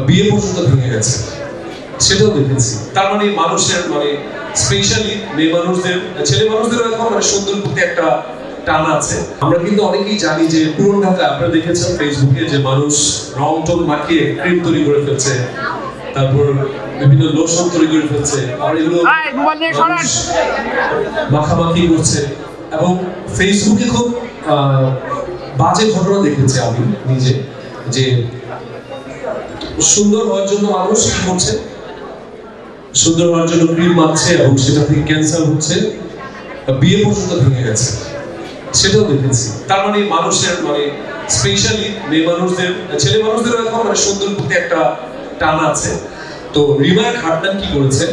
বিয়ে পর্যন্ত ভেঙে গেছে, সেটাও দেখেছি। তার মানে মানুষের স্পেশালি মেয়ে মানুষদের, ছেলে মানুষদের এখন সুন্দর প্রতি একটা টান আছে। আমরা কিন্তু অনেকেই জানি যে পুরনো ঢাকা আপনারা দেখেছেন ফেসবুকে যে মানুষ রং টং মাখিয়ে ক্রিম তৈরি করে ফেলছে, তারপর বিভিন্ন লোশন তৈরি করে ফেলছে, আর এগুলো মাখামাখি করছে। এবং ফেসবুকে খুব বাজে ঘটনা দেখেছি আমি নিজে, যে সুন্দর হওয়ার জন্য মানুষ কি করছে, সুন্দর হওয়ার জন্য ক্রিম মাখছে এবং সেটা থেকে ক্যান্সার হচ্ছে, বিয়ে পর্যন্ত ভেঙে গেছে, সেটাও দেখেছি। তার মানে মানুষের স্পেশালি মেয়ে মানুষদের, ছেলে মানুষদের এখন সুন্দর প্রতি একটা টান আছে। তো রিমার খাটনান কি করেছে,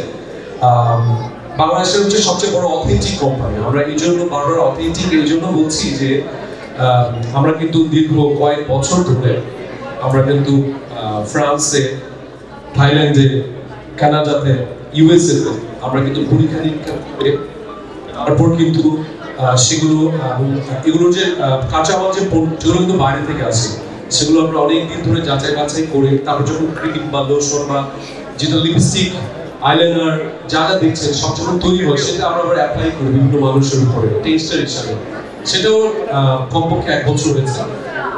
বাংলাদেশের হচ্ছে সবচেয়ে বড় অথেন্টিক কোম্পানি। আমরা এই জন্য বারবার অথেন্টিক এই জন্য বলছি যে আমরা কিন্তু দীর্ঘ কয়েক বছর ধরে আমরা কিন্তু ফ্রান্সে, থাইল্যান্ডে, কানাডাতে, ইউএসএ তে আমরা কিন্তু পরীক্ষা নিরীক্ষা করে তারপর কিন্তু এগুলোর যে কাঁচামাল যেগুলো কিন্তু বাইরে থেকে আসে সেগুলো আমরা অনেকদিন ধরে যাচাই বাছাই করে তারপর যখন ক্রিম বা লোশন বা যেটা লিপস্টিক, আইলাইনার যা যা দেখছেন সব যখন তৈরি হয় সেটা আমরা আবার অ্যাপ্লাই করি বিভিন্ন মানুষের উপরে টেস্টার হিসাবে। সেটাও কমপক্ষে 1 বছর হয়েছে।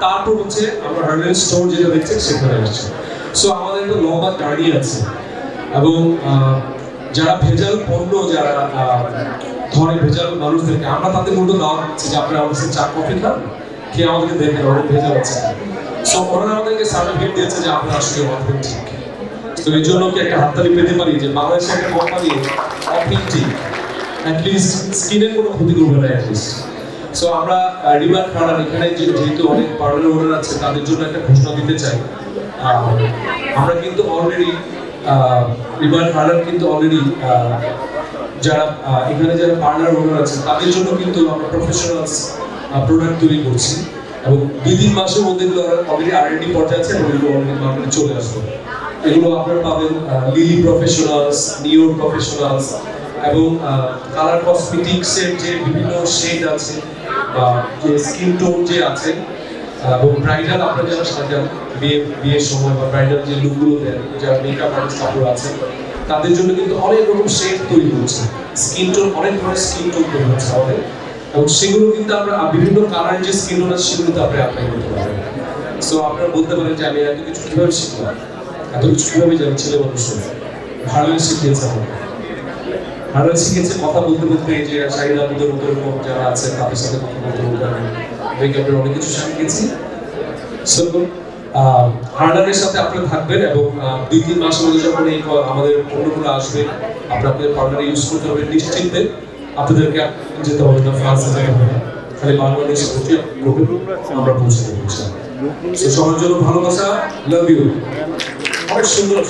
তারপর হচ্ছে আমরা হার্বেল স্টোর যেটা দেখছেন সেখানে আসছে। সো আমাদের একটা লম্বা জার্নি আছে এবং যারা ভেজাল পণ্য যারা ধরে ভেজাল মানুষদেরকে আমরা তাদের মধ্যে দাওয়াত দিচ্ছি যে আপনারা আমাদের সাথে চা কফি খান, খেয়ে আমাদেরকে দেখেন অনেক ভেজাল আছে। সো ওনারা আমাদেরকে সার্টিফিকেট দিয়েছে যে আপনারা আসলে অথেন্টিক। তো এই জন্য কি একটা হাততালি পেতে পারি যে বাংলাদেশের একটা কোম্পানি অথেন্টিক, অ্যাটলিস্ট স্কিনের কোনো ক্ষতি করবে না অ্যাটলিস্ট। সো আমরা রিমার খাড়ান এখানে যেহেতু অনেক পার্লার ওনার আছে তাদের জন্য একটা ঘোষণা দিতে চাই। আমরা কিন্তু অলরেডি রিমার খাড়ান কিন্তু অলরেডি যারা এখানে যারা পার্লার ওনার আছে তাদের জন্য কিন্তু আমরা প্রফেশনালস প্রোডাক্ট তৈরি করছি এবং 2-3 মাসের মধ্যে অলরেডি R&D পর্যায়ে আছে এবং এগুলো অলরেডি মার্কেটে চলে আসবে। এগুলো আপনারা পাবেন লিলি প্রফেশনালস, নিও প্রফেশনালস এবং কালার কসমেটিক্সের যে বিভিন্ন শেড আছে বা যে স্কিন টোন যে আছে এবং ব্রাইডাল আপনারা যারা সাজান বিয়ের সময় বা ব্রাইডাল যে লুকগুলো দেন, যারা মেকআপ আর্টিস্ট আপনারা আছেন তাদের জন্য কিন্তু অনেক রকম শেড তৈরি হচ্ছে, স্কিন টোন অনেক ধরনের স্কিন টোন তৈরি হচ্ছে আমাদের এবং সেগুলো কিন্তু আমরা বিভিন্ন কালারের যে স্কিন টোন আছে সেগুলোতে আপনি অ্যাপ্লাই করতে পারবেন। সো আপনারা বলতে পারেন যে আমি এত কিছু কিভাবে শিখলাম, এত কিছু কিভাবে জানি ছেলে মানুষের হার্বেল শিখিয়েছে আমাকে। হার্বেল শিখেছে কথা বলতে বলতে, এই যে শাহিদা আবুদের মতো যারা আছে তাদের সাথে কথা বলতে বলতে আমি মেকআপের অনেক কিছু শিখেছি। সো হার্ডারের সাথে আপনারা থাকবেন এবং 2-3 মাসের মধ্যে যখন এই আমাদের পণ্যগুলো আসবে আপনারা আপনাদের পার্লারে ইউজ করতে হবে নিশ্চিন্তে। আপনাদেরকে যেতে হবে না, ফ্রান্সে যেতে হবে না, খালি বাংলাদেশে আমরা পৌঁছে দেবো। সবার জন্য ভালোবাসা, লাভ ইউ, অনেক সুন্দর।